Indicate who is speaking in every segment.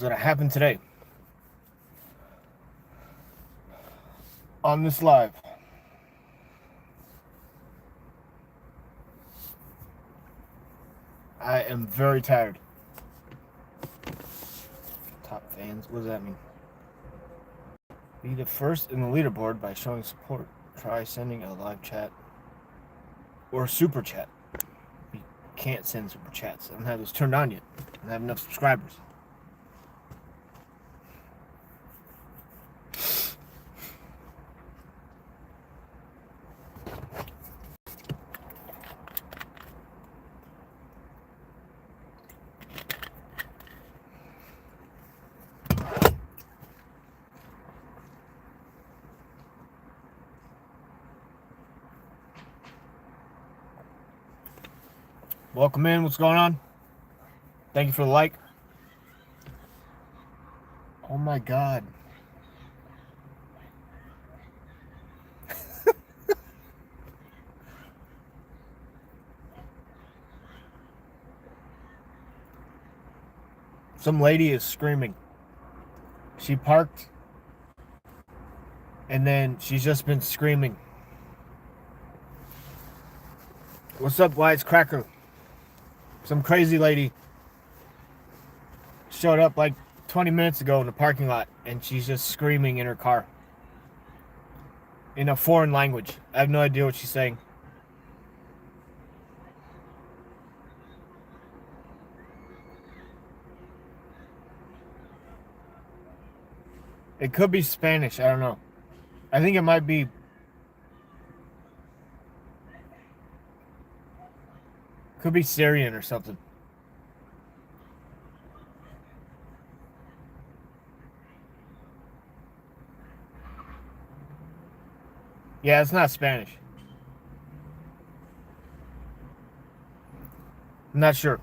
Speaker 1: That happened today on this live. I am very tired. Top fans, what does that mean? Be the first in the leaderboard by showing support. Try sending a live chat or super chat. You can't send super chats. I don't have those turned on yet. I don't have enough subscribers. Welcome in. What's going on? Thank you for the like. Oh my God. Some lady is screaming. She parked and then she's just been screaming. What's up, Wyatt's Cracker? Some crazy lady showed up like 20 minutes ago in the parking lot and she's just screaming in her car in a foreign language. I have no idea what she's saying. It could be Spanish. I don't know. I think it might be. Could be Syrian or something. Yeah, it's not Spanish. I'm not sure.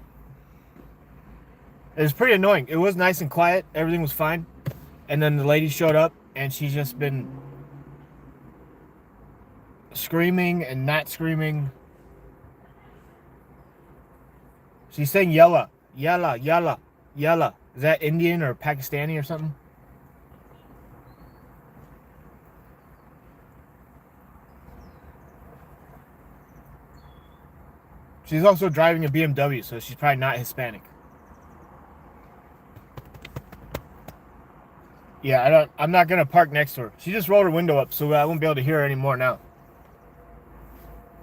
Speaker 1: It was pretty annoying. It was nice and quiet. Everything was fine. And then the lady showed up and she's just been screaming and not screaming. She's saying yalla, yalla, yalla, yalla. Is that Indian or Pakistani or something? She's also driving a BMW, so she's probably not Hispanic. Yeah, I'm not gonna park next to her. She just rolled her window up, so I won't be able to hear her anymore now.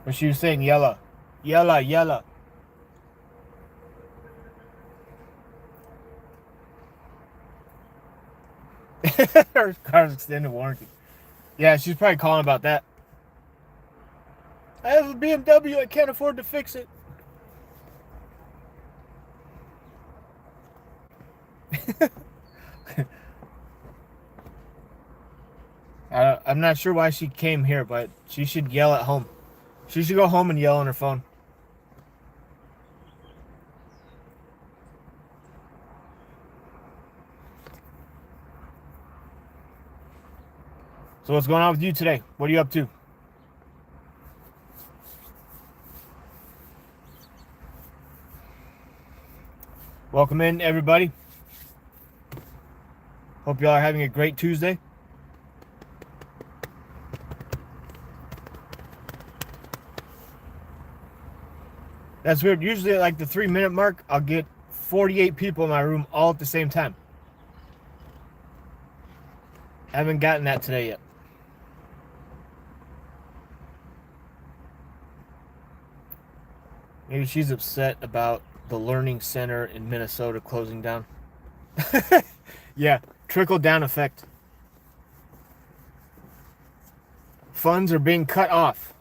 Speaker 1: But she was saying yella, yella, yella. Her car's extended warranty. Yeah, she's probably calling about that. I have a BMW. I can't afford to fix it. I'm not sure why she came here, but she should yell at home. She should go home and yell on her phone. So what's going on with you today? What are you up to? Welcome in, everybody. Hope y'all are having a great Tuesday. That's weird. Usually at like the 3-minute mark, I'll get 48 people in my room all at the same time. I haven't gotten that today yet. Maybe she's upset about the Learning Center in Minnesota closing down. Yeah, trickle down effect. Funds are being cut off.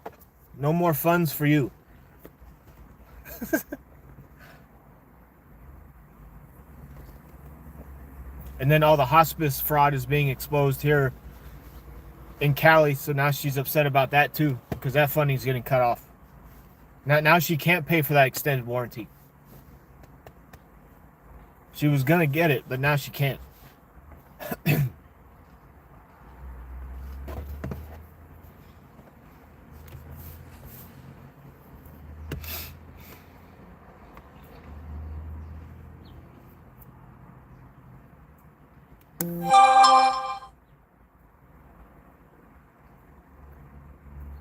Speaker 1: No more funds for you. And then all the hospice fraud is being exposed here in Cali, so now she's upset about that too, because that funding is getting cut off. Now she can't pay for that extended warranty. She was gonna get it, but now she can't.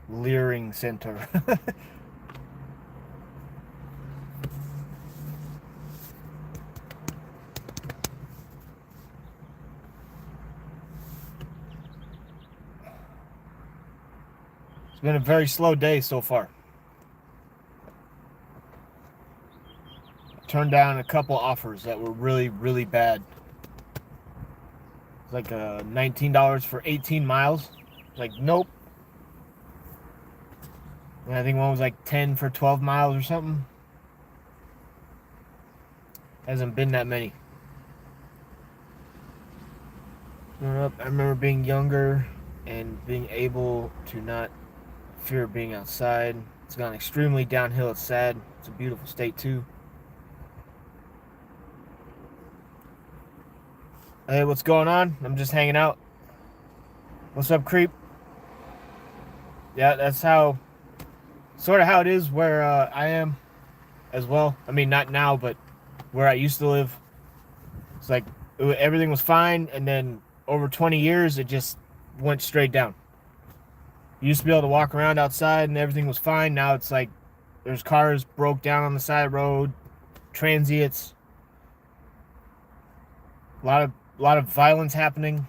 Speaker 1: Leering center. It's been a very slow day so far. Turned down a couple offers that were really, really bad. It's like $19 for 18 miles. Like, nope. And I think one was like 10 for 12 miles or something. Hasn't been that many. Growing up, I remember being younger and being able to not fear being outside. It's gone extremely downhill. It's sad. It's a beautiful state too. Hey, what's going on? I'm just hanging out. What's up, creep? Yeah, that's sort of how it is where I am as well. I mean, not now, but where I used to live. It's like everything was fine, and then over 20 years, it just went straight down. You used to be able to walk around outside, and everything was fine. Now it's like there's cars broke down on the side of the road, transients, a lot of violence happening.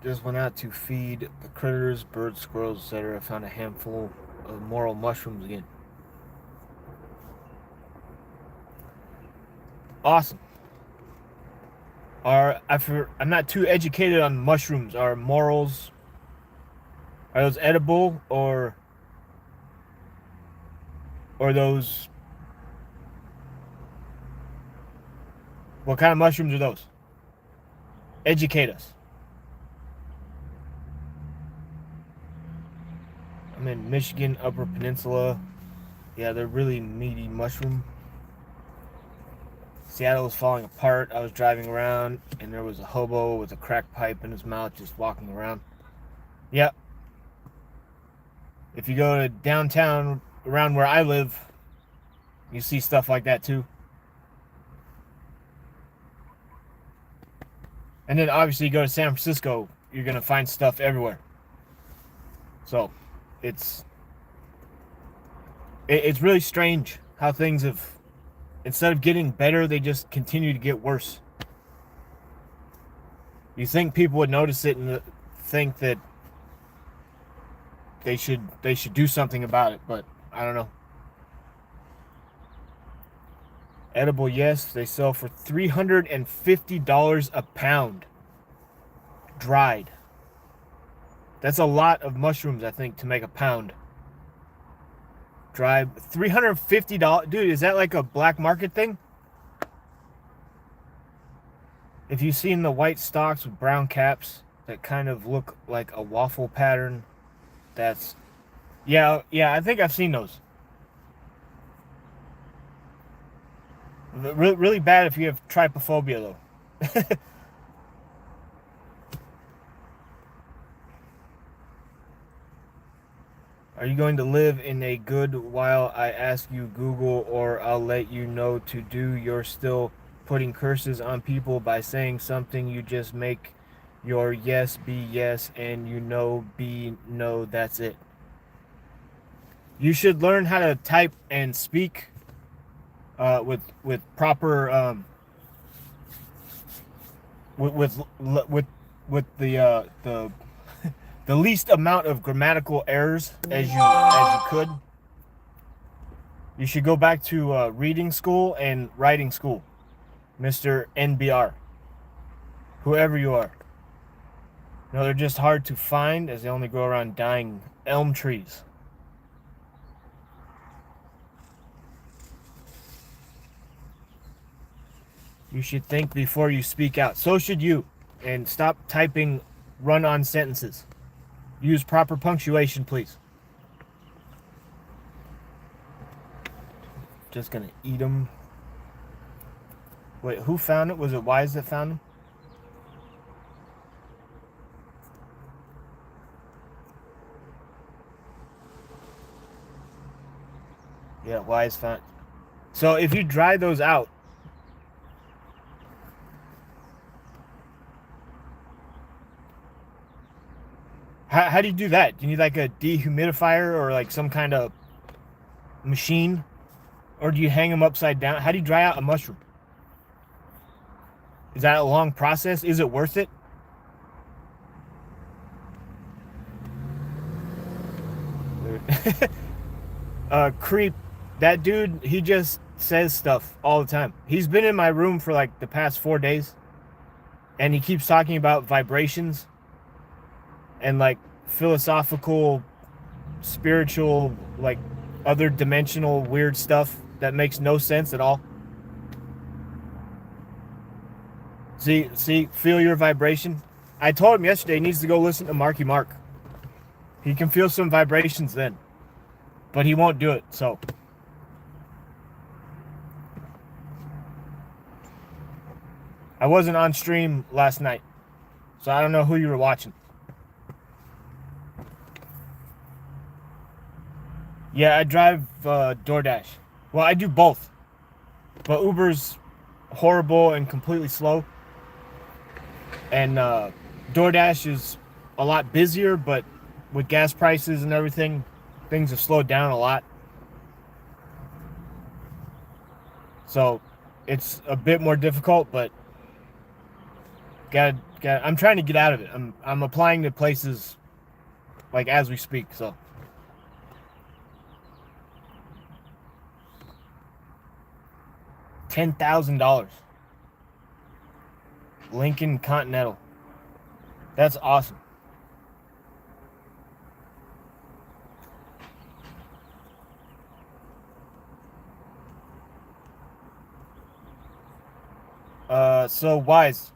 Speaker 1: Just went out to feed the critters, birds, squirrels, etc. Found a handful of morel mushrooms again. Awesome. I'm not too educated on mushrooms. Are those edible or those? What kind of mushrooms are those? Educate us. I'm in Michigan, Upper Peninsula. Yeah, they're really meaty mushroom. Seattle was falling apart. I was driving around, and there was a hobo with a crack pipe in his mouth just walking around. Yep. If you go to downtown, around where I live, you see stuff like that too. And then obviously you go to San Francisco, you're going to find stuff everywhere. So, it's really strange how things have, instead of getting better, they just continue to get worse. You think people would notice it and think that they should do something about it, but I don't know. Edible, yes, they sell for $350 a pound. Dried. That's a lot of mushrooms, I think, to make a pound. Dried, $350. Dude, is that like a black market thing? If you've seen the white stalks with brown caps that kind of look like a waffle pattern, that's... Yeah, I think I've seen those. Really bad if you have trypophobia, though. Are you going to live in a good while I ask you Google, or I'll let you know to do? You're still putting curses on people by saying something. You just make your yes be yes and you know be no. That's it. You should learn how to type and speak with proper with the the least amount of grammatical errors as you could. You should go back to reading school and writing school, Mr. NBR, whoever you are. No, they're just hard to find as they only grow around dying elm trees. You should think before you speak out. So should you. And stop typing run-on sentences. Use proper punctuation, please. Just gonna eat them. Wait, who found it? Was it Wise that found them? Yeah, Wise found. So if you dry those out, How do you do that? Do you need like a dehumidifier or like some kind of machine? Or do you hang them upside down? How do you dry out a mushroom? Is that a long process? Is it worth it? Creep. That dude, he just says stuff all the time. He's been in my room for like the past 4 days, and he keeps talking about vibrations and like philosophical, spiritual, like other dimensional weird stuff that makes no sense at all. See, feel your vibration. I told him yesterday he needs to go listen to Marky Mark. He can feel some vibrations then, but he won't do it. So I wasn't on stream last night, so I don't know who you were watching. Yeah, I drive DoorDash. Well, I do both, but Uber's horrible and completely slow, and DoorDash is a lot busier, but with gas prices and everything, things have slowed down a lot. So it's a bit more difficult, but I'm trying to get out of it. I'm applying to places like as we speak. So $10,000. Lincoln Continental. That's awesome. So Wise,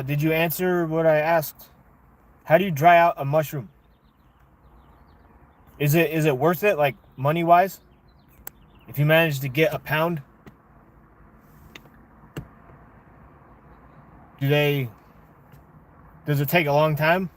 Speaker 1: did you answer what I asked? How do you dry out a mushroom? Is it worth it, like money wise? If you manage to get a pound, does it take a long time?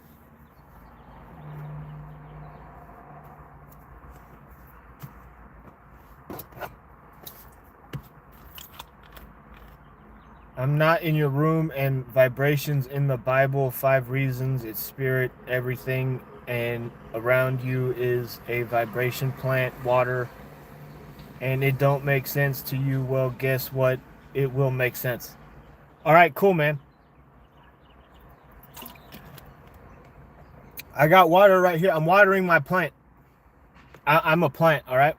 Speaker 1: I'm not in your room, and vibrations in the Bible, 5 reasons, it's spirit, everything, and around you is a vibration plant, water, and it don't make sense to you. Well, guess what? It will make sense. All right, cool, man. I got water right here. I'm watering my plant. I'm a plant, all right?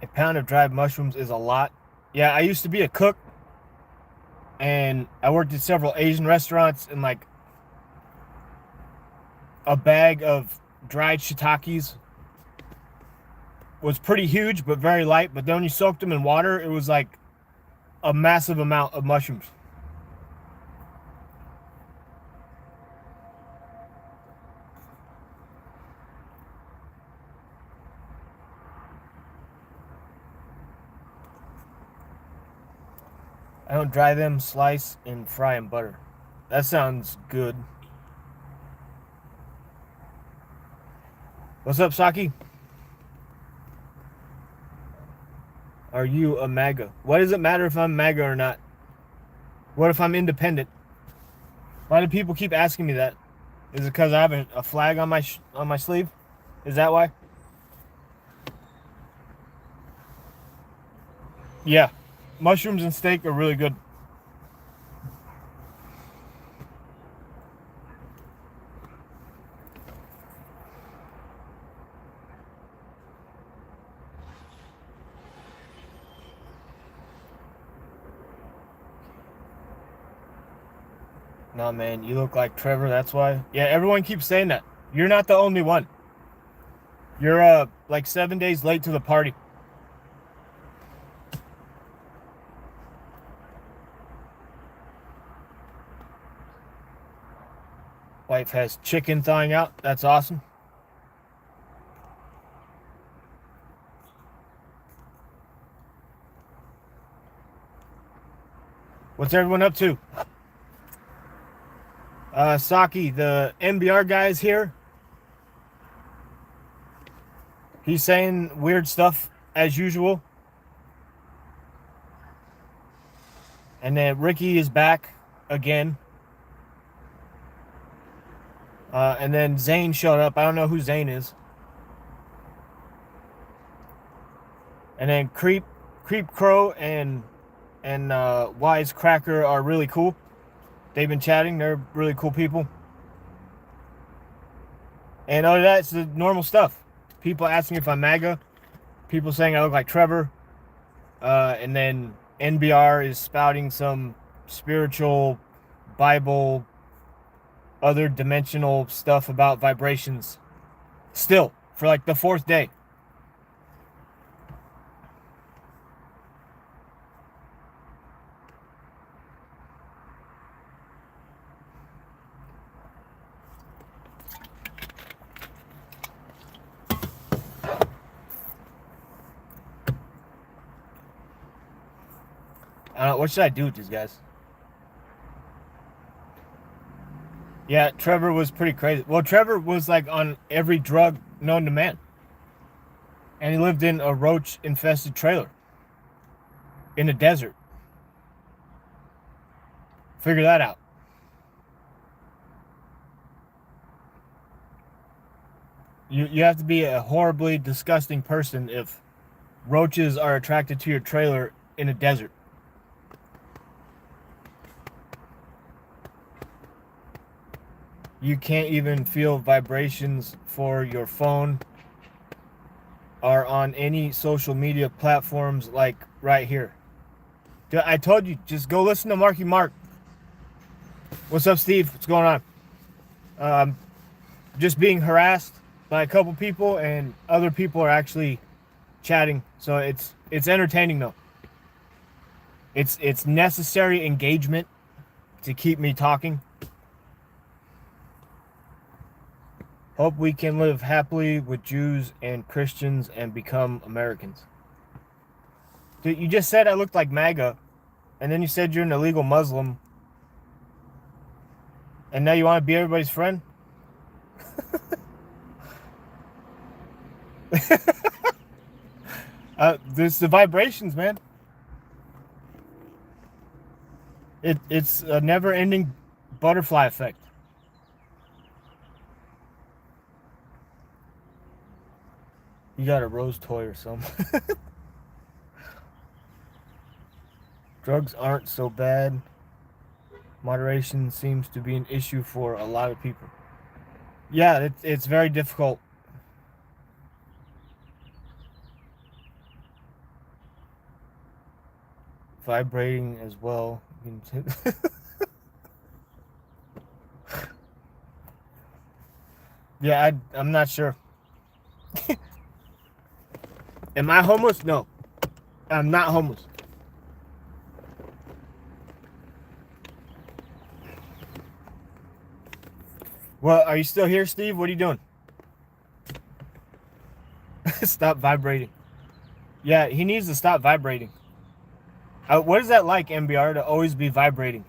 Speaker 1: A pound of dried mushrooms is a lot. Yeah, I used to be a cook, and I worked at several Asian restaurants, and like a bag of dried shiitakes was pretty huge but very light. But then when you soaked them in water, it was like a massive amount of mushrooms. I don't dry them, slice, and fry in butter. That sounds good. What's up, Saki? Are you a MAGA? What does it matter if I'm MAGA or not? What if I'm independent? Why do people keep asking me that? Is it because I have a flag on my sleeve? Is that why? Yeah, mushrooms and steak are really good. Nah, man, you look like Trevor. That's why. Yeah, everyone keeps saying that. You're not the only one. You're like 7 days late to the party. Wife has chicken thawing out. That's awesome. What's everyone up to? Saki, the NBR guy is here. He's saying weird stuff as usual. And then Ricky is back again. And then Zane showed up. I don't know who Zane is. And then Creep Crow and Wise Cracker are really cool. They've been chatting. They're really cool people. And other than that, it's the normal stuff. People asking if I'm MAGA. People saying I look like Trevor. And then NBR is spouting some spiritual, Bible, other dimensional stuff about vibrations. Still, for like the fourth day. What should I do with these guys? Yeah, Trevor was pretty crazy. Well, Trevor was like on every drug known to man. And he lived in a roach-infested trailer. In the desert. Figure that out. You have to be a horribly disgusting person if roaches are attracted to your trailer in a desert. You can't even feel vibrations for your phone or on any social media platforms like right here. I told you, just go listen to Marky Mark. What's up, Steve? What's going on? Just being harassed by a couple people, and other people are actually chatting. So it's entertaining though. It's necessary engagement to keep me talking. Hope we can live happily with Jews and Christians and become Americans. Dude, you just said I looked like MAGA, and then you said you're an illegal Muslim, and now you want to be everybody's friend? There's the vibrations, man. It's a never-ending butterfly effect. You got a rose toy or something. Drugs aren't so bad. Moderation seems to be an issue for a lot of people. Yeah, it's very difficult. Vibrating as well. Yeah, I'm not sure. Am I homeless? No. I'm not homeless. Well, are you still here, Steve? What are you doing? Stop vibrating. Yeah, he needs to stop vibrating. What is that like, MBR, to always be vibrating?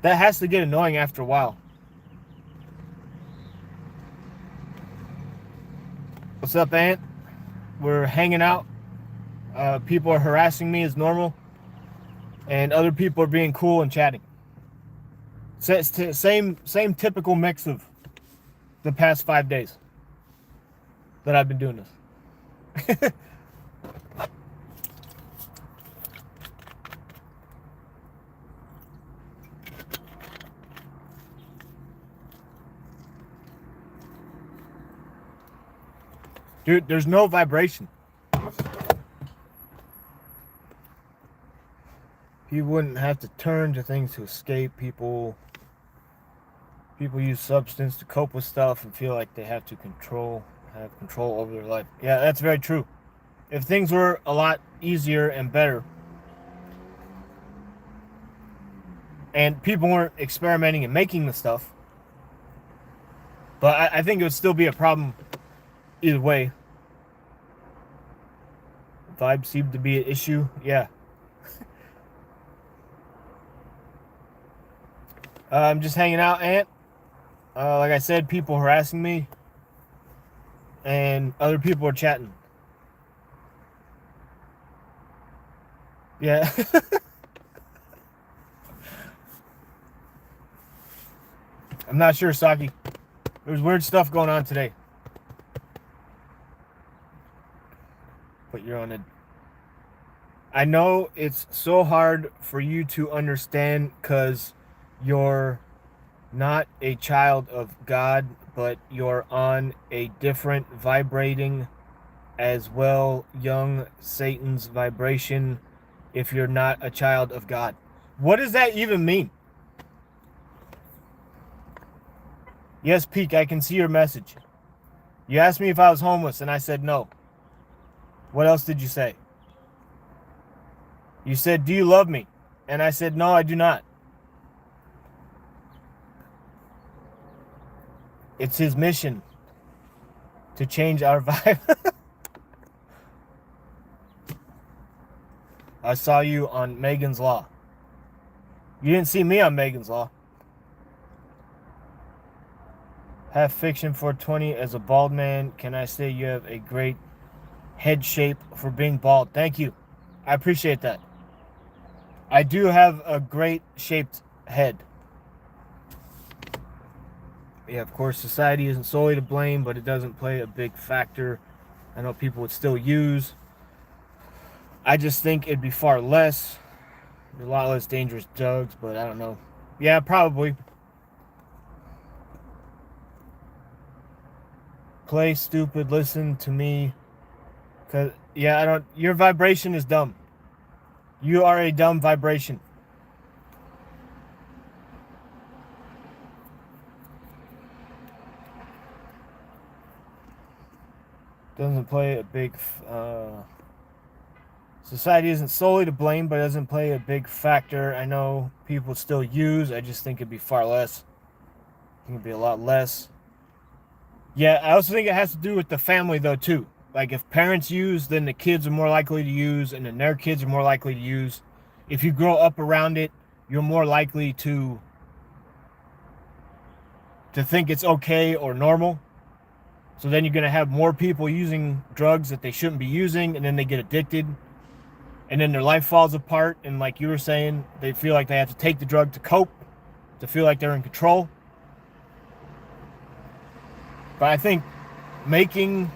Speaker 1: That has to get annoying after a while. What's up, Ant? We're hanging out. People are harassing me as normal. And other people are being cool and chatting. Same typical mix of the past 5 days that I've been doing this. Dude, there's no vibration. You wouldn't have to turn to things to escape. People use substance to cope with stuff and feel like they have control over their life. Yeah, that's very true. If things were a lot easier and better, and people weren't experimenting and making the stuff, but I think it would still be a problem either way. Vibes seem to be an issue. Yeah. I'm just hanging out, Ant. Like I said, people harassing me, and other people are chatting. Yeah. I'm not sure, Saki. There's weird stuff going on today. But you're on it. I know it's so hard for you to understand because you're not a child of God, but you're on a different vibrating as well, young Satan's vibration if you're not a child of God. What does that even mean? Yes, Peak, I can see your message. You asked me if I was homeless, and I said no. What else did you say? You said, do you love me? And I said, no, I do not. It's his mission to change our vibe. I saw you on Megan's Law. You didn't see me on Megan's Law. Half fiction 420 as a bald man. Can I say you have a great head shape for being bald? Thank you. I appreciate that. I do have a great shaped head. Yeah, of course, society isn't solely to blame, but it doesn't play a big factor. I know people would still use. I just think it'd be far less. A lot less dangerous drugs, but I don't know. Yeah, probably. Play stupid, listen to me. Cause yeah, I don't. Your vibration is dumb. You are a dumb vibration. Doesn't play a big. Society isn't solely to blame, but doesn't play a big factor. I know people still use. I just think it'd be far less. I think it'd be a lot less. Yeah, I also think it has to do with the family though too. Like if parents use, then the kids are more likely to use, and then their kids are more likely to use. If you grow up around it, you're more likely to think it's okay or normal. So then you're going to have more people using drugs that they shouldn't be using, and then they get addicted, and then their life falls apart. And like you were saying, they feel like they have to take the drug to cope, to feel like they're in control. But I think making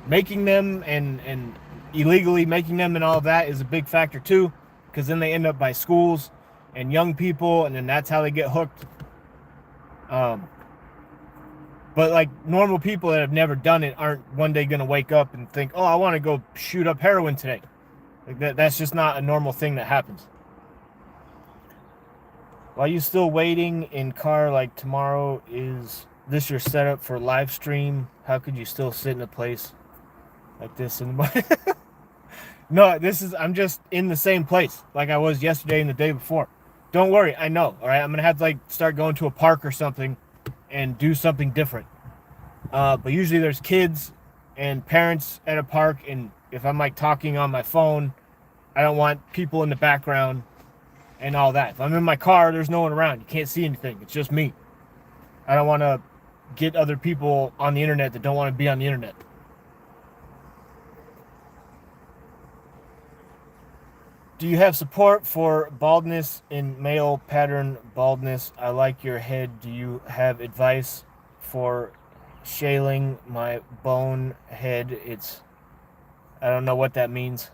Speaker 1: them and illegally making them and all of that is a big factor too, because then they end up by schools and young people, and then that's how they get hooked. But like normal people that have never done it aren't one day going to wake up and think, oh, I want to go shoot up heroin today. Like that's just not a normal thing that happens. While you still waiting in car like tomorrow, is this your setup for live stream? How could you still sit in a place like this in the No, I'm just in the same place like I was yesterday and the day before. Don't worry, I know. All right, I'm gonna have to like start going to a park or something and do something different. But usually there's kids and parents at a park, and if I'm like talking on my phone, I don't want people in the background and all that. If I'm in my car, there's no one around. You can't see anything. It's just me. I don't want to get other people on the internet that don't want to be on the internet. Do you have support for baldness in male pattern baldness? I like your head. Do you have advice for shaling my bone head? I don't know what that means.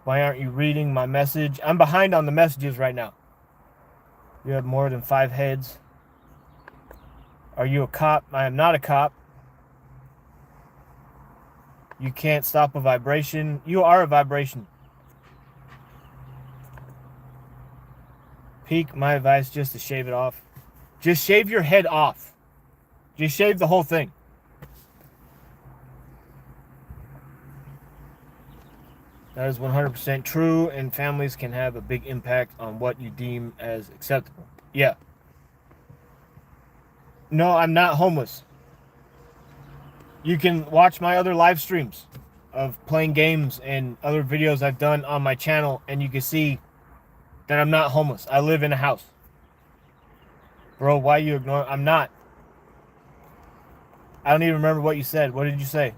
Speaker 1: Why aren't you reading my message? I'm behind on the messages right now. You have more than 5 heads. Are you a cop? I am not a cop. You can't stop a vibration. You are a vibration. Peak, my advice, just to shave it off. Just shave your head off. Just shave the whole thing. That is 100% true, and families can have a big impact on what you deem as acceptable. Yeah. No, I'm not homeless. You can watch my other live streams of playing games and other videos I've done on my channel, and you can see That I'm not homeless. I live in a house. Bro, why you ignore? I'm not. I don't even remember what you said. What did you say?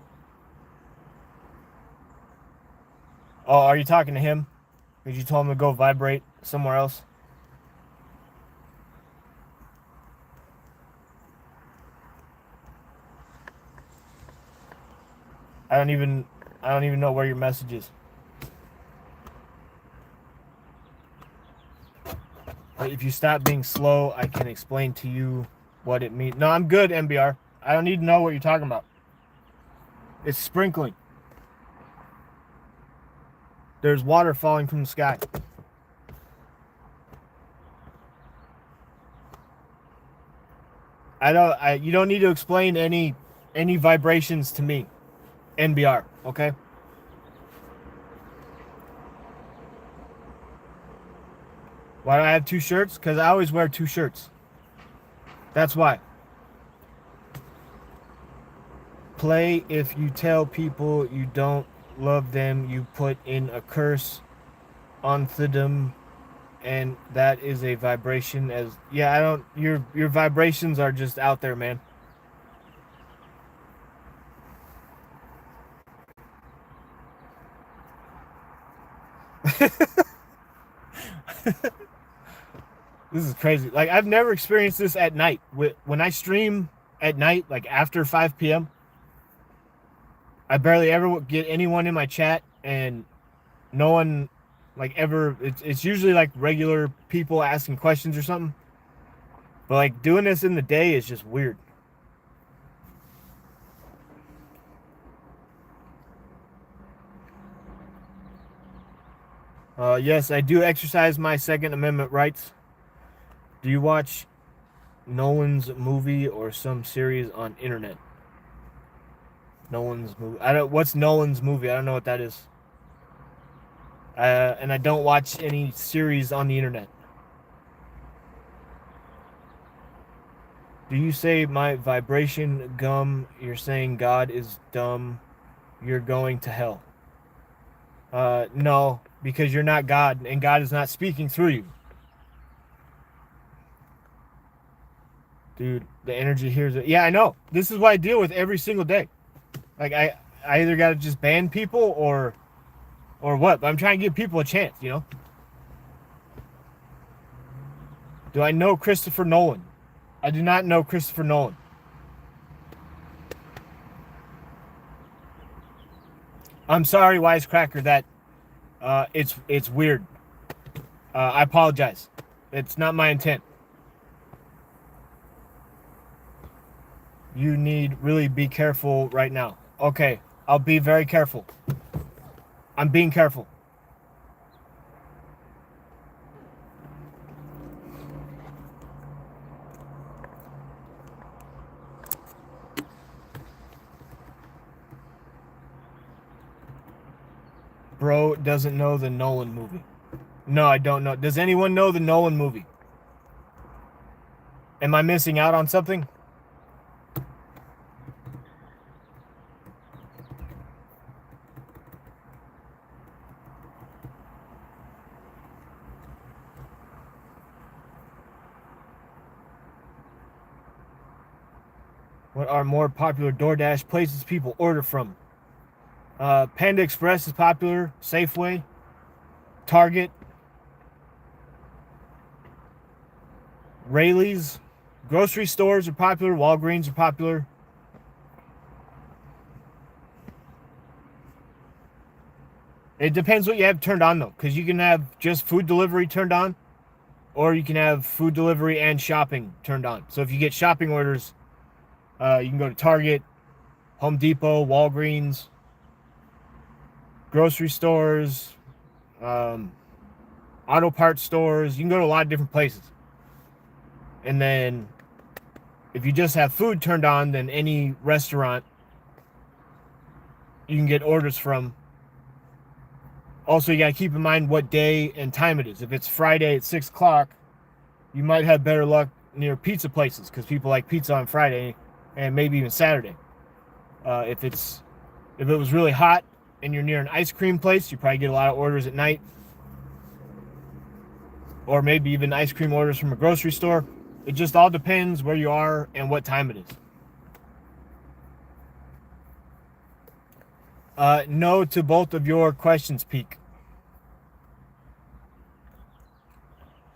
Speaker 1: Oh, are you talking to him? Did you tell him to go vibrate somewhere else? I don't even know where your message is. But if you stop being slow, I can explain to you what it means. No, I'm good, MBR. I don't need to know what you're talking about. It's sprinkling. There's water falling from the sky. You don't need to explain any vibrations to me. NBR, okay? Why do I have two shirts? Because I always wear two shirts. That's why. Play if you tell people you don't love them, you put in a curse onto them, and that is a vibration. As yeah, I don't. Your vibrations are just out there, man. This is crazy. Like, I've never experienced this at night. When I stream at night, like after 5 p.m., I barely ever get anyone in my chat, and no one like ever. It's usually like regular people asking questions or something. But like doing this in the day is just weird. Yes, I do exercise my Second Amendment rights. Do you watch Nolan's movie or some series on internet? Nolan's movie. I don't. What's Nolan's movie? I don't know what that is. And I don't watch any series on the internet. Do you say my vibration gum? You're saying God is dumb. You're going to hell. No, because you're not God, and God is not speaking through you. Dude, the energy here is... Yeah, I know. This is what I deal with every single day. Like, I either got to just ban people or what? But I'm trying to give people a chance, you know? Do I know Christopher Nolan? I do not know Christopher Nolan. I'm sorry, Wisecracker, that it's weird. I apologize. It's not my intent. You need really be careful right now. Okay, I'll be very careful. I'm being careful. Bro doesn't know the Nolan movie. No, I don't know. Does anyone know the Nolan movie? Am I missing out on something? What are more popular DoorDash places people order from? Panda Express is popular. Safeway. Target. Rayleigh's. Grocery stores are popular. Walgreens are popular. It depends what you have turned on, though, because you can have just food delivery turned on, or you can have food delivery and shopping turned on. So if you get shopping orders, you can go to Target, Home Depot, Walgreens, grocery stores, auto parts stores. You can go to a lot of different places. And then if you just have food turned on, then any restaurant you can get orders from. Also, you got to keep in mind what day and time it is. If it's Friday at 6 o'clock, you might have better luck near pizza places because people like pizza on Friday and maybe even Saturday. If it was really hot and you're near an ice cream place, you probably get a lot of orders at night. or maybe even ice cream orders from a grocery store. It just all depends where you are and what time it is. No to both of your questions, Peak.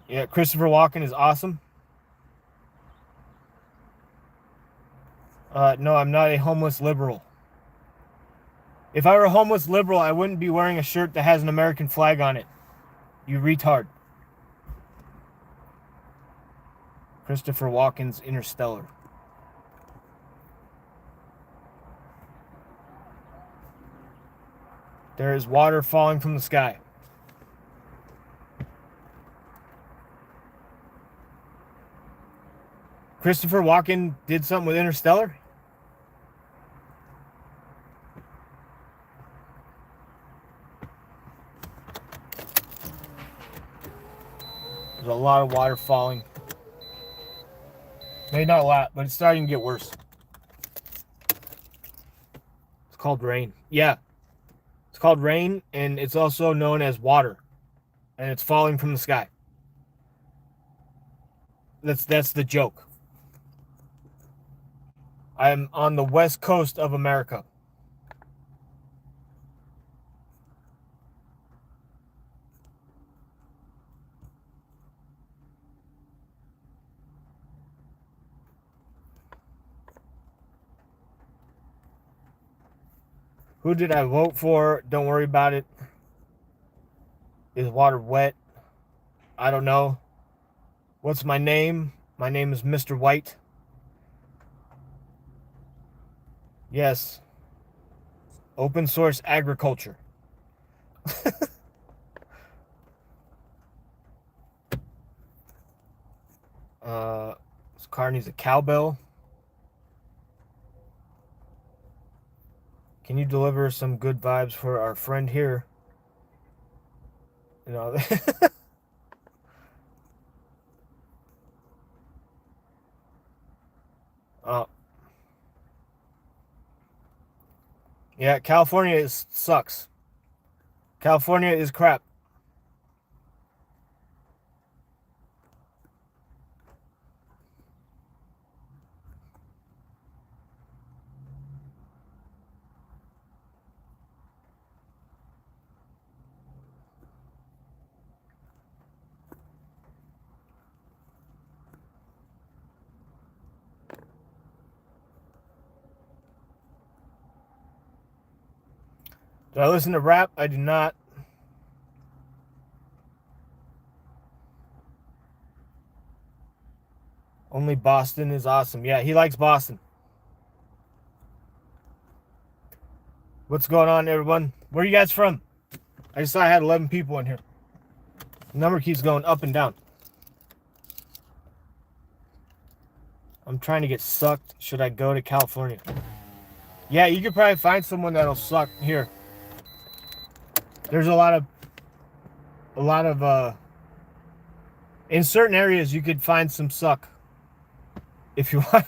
Speaker 1: Yeah, Christopher Walken is awesome. No, I'm not a homeless liberal. If I were a homeless liberal, I wouldn't be wearing a shirt that has an American flag on it. You retard. Christopher Walken's Interstellar. There is water falling from the sky. Christopher Walken did something with Interstellar? There's a lot of water falling. Maybe not a lot, but it's starting to get worse. It's called rain. Yeah. It's called rain, and it's also known as water. And it's falling from the sky. That's the joke. I'm on the west coast of America. Who did I vote for? Don't worry about it. Is water wet? I don't know. What's my name? My name is Mr. White. Yes. Open source agriculture. This car needs a cowbell. Can you deliver some good vibes for our friend here? You know. Yeah, California sucks. California is crap. Do I listen to rap? I do not. Only Boston is awesome. Yeah, he likes Boston. What's going on, everyone? Where are you guys from? I just saw I had 11 people in here. The number keeps going up and down. I'm trying to get sucked. Should I go to California? Yeah, you could probably find someone that'll suck here. There's a lot of in certain areas you could find some suck if you want.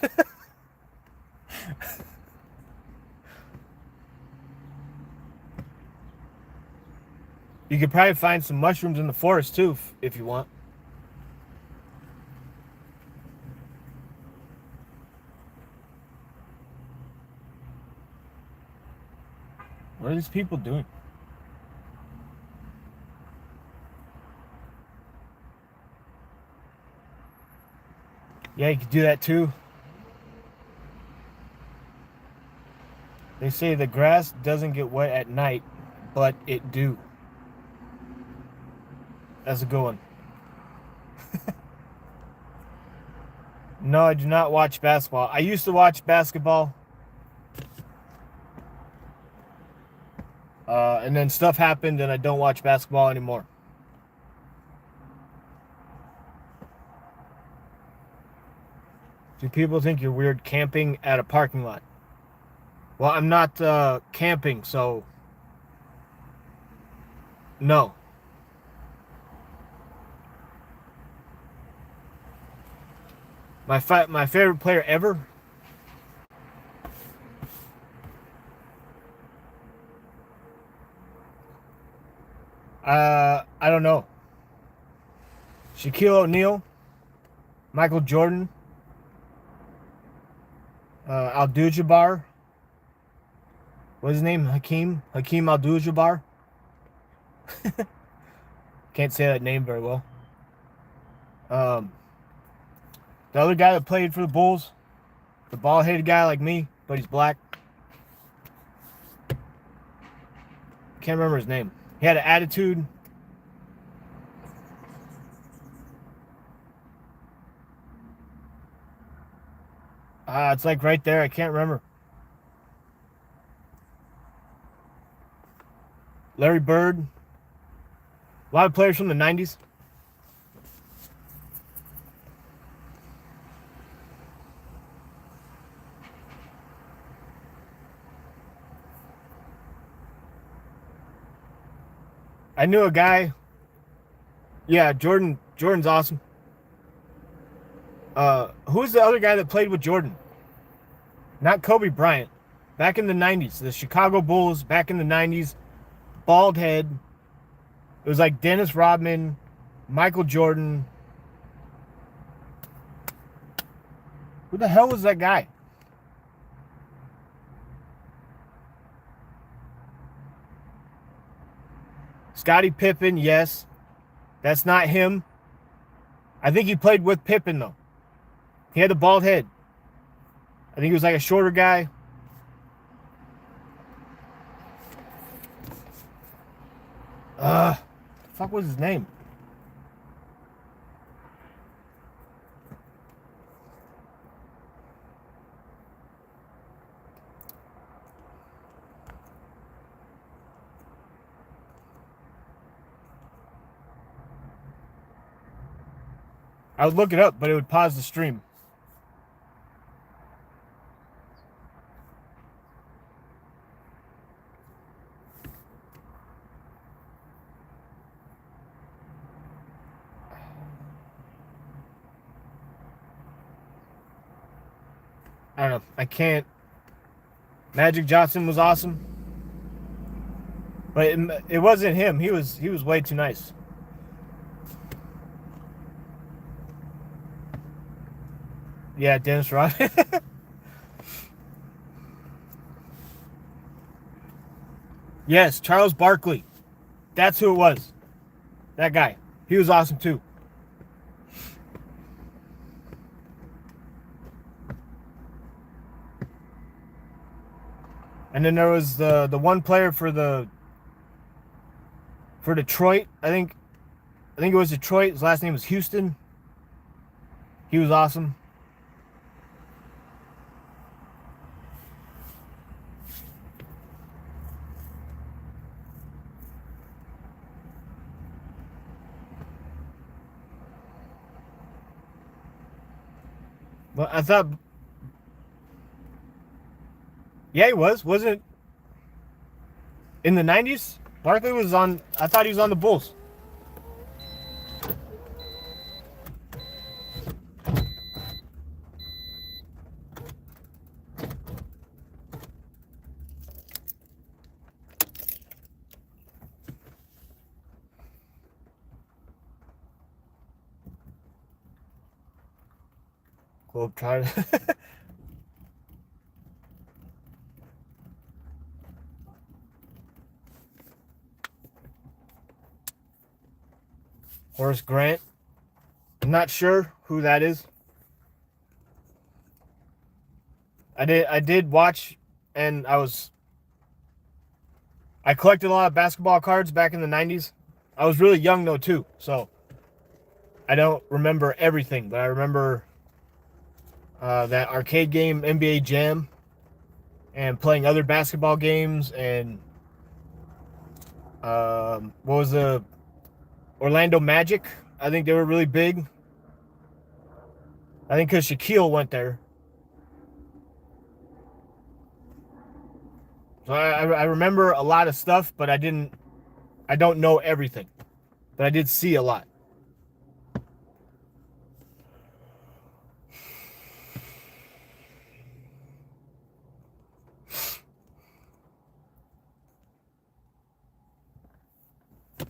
Speaker 1: You could probably find some mushrooms in the forest too if you want. What are these people doing? Yeah, you could do that too. They say the grass doesn't get wet at night, but it do. That's a good one. No, I do not watch basketball. I used to watch basketball. And then stuff happened and I don't watch basketball anymore. Do people think you're weird camping at a parking lot? Well, I'm not camping, so no. My favorite player ever? I don't know. Shaquille O'Neal, Michael Jordan, Abdul-Jabbar. What's his name? Hakeem Abdul-Jabbar. Can't say that name very well. Um, the other guy that played for the Bulls, the bald-headed guy like me, but he's black. Can't remember his name. He had an attitude. It's like right there. I can't remember. Larry Bird. A lot of players from the 90s. I knew a guy. Yeah, Jordan's awesome. Who's the other guy that played with Jordan? Not Kobe Bryant. Back in the 90s. The Chicago Bulls back in the 90s. Bald head. It was like Dennis Rodman, Michael Jordan. Who the hell was that guy? Scottie Pippen, yes. That's not him. I think he played with Pippen, though. He had the bald head. I think he was like a shorter guy. The fuck was his name? I would look it up, but it would pause the stream. I don't know. I can't. Magic Johnson was awesome, but it wasn't him. He was way too nice. Yeah, Dennis Rodman. Yes, Charles Barkley. That's who it was. That guy. He was awesome too. And then there was the one player for Detroit. I think it was Detroit. His last name was Houston. He was awesome. But I thought, yeah, he was. Wasn't in the 90s? Barkley was on. I thought he was on the Bulls. Globetrotter. Horace Grant. I'm not sure who that is. I did watch, and I collected a lot of basketball cards back in the 90s. I was really young though too, so I don't remember everything, but I remember that arcade game NBA Jam and playing other basketball games, and what was the Orlando Magic? I think they were really big. I think because Shaquille went there. So I remember a lot of stuff, but I don't know everything. But I did see a lot.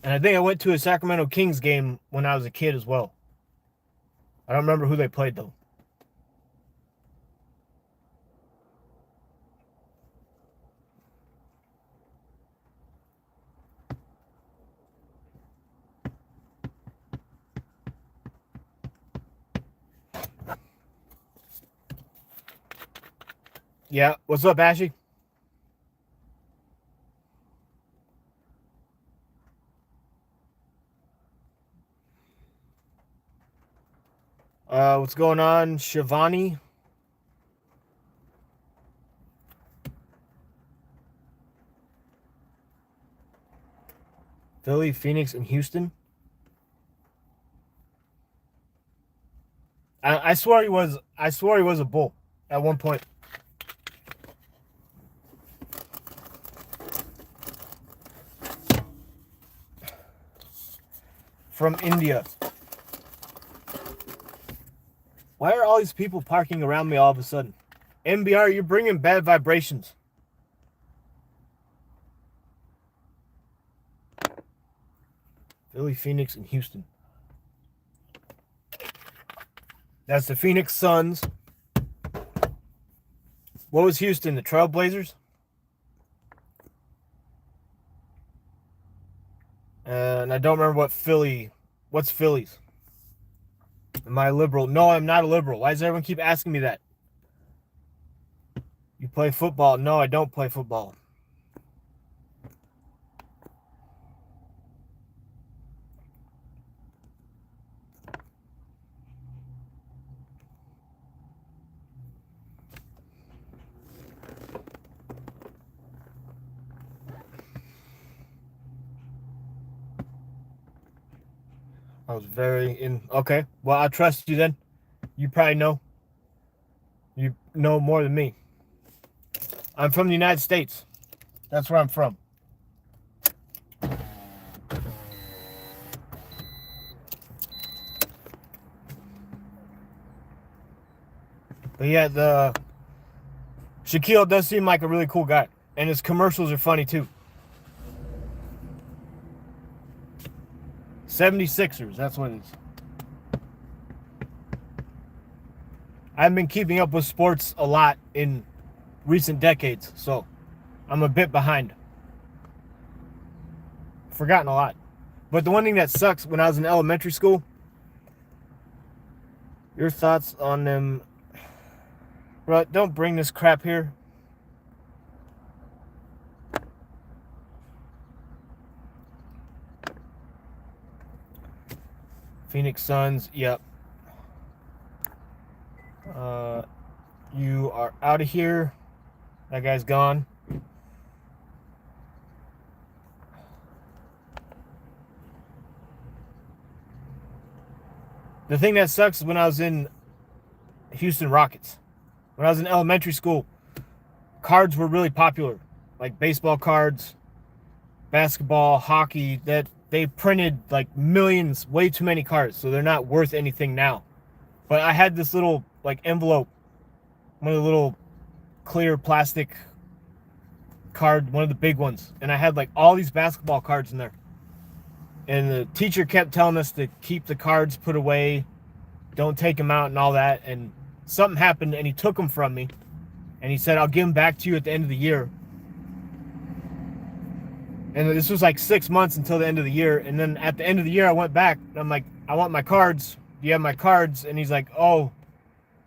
Speaker 1: And I think I went to a Sacramento Kings game when I was a kid as well. I don't remember who they played, though. Yeah, what's up, Ashy? What's going on, Shivani? Philly, Phoenix, and Houston. I swore he was. I swore he was a Bull at one point. From India. Why are all these people parking around me all of a sudden? MBR, you're bringing bad vibrations. Philly, Phoenix, and Houston. That's the Phoenix Suns. What was Houston? The Trailblazers? And I don't remember what Philly. What's Phillies? Am I a liberal? No, I'm not a liberal. Why does everyone keep asking me that? You play football? No, I don't play football. I was very in. Okay, well, I trust you then. You probably know. You know more than me. I'm from the United States. That's where I'm from. But yeah, the Shaquille does seem like a really cool guy. And his commercials are funny too. 76ers, that's what it is. I've been keeping up with sports a lot in recent decades, so I'm a bit behind. Forgotten a lot. But the one thing that sucks, when I was in elementary school, your thoughts on them. Bro, don't bring this crap here. Phoenix Suns, yep. You are out of here. That guy's gone. The thing that sucks is when I was in Houston Rockets. When I was in elementary school, cards were really popular. Like baseball cards, basketball, hockey, that they printed like millions, way too many cards, so they're not worth anything now. But I had this little like envelope, one of the little clear plastic card, one of the big ones, and I had like all these basketball cards in there. And the teacher kept telling us to keep the cards put away, don't take them out and all that. And something happened and he took them from me. And he said, I'll give them back to you at the end of the year. And this was like 6 months until the end of the year. And then at the end of the year, I went back. And I'm like, I want my cards. Do you have my cards? And he's like, oh,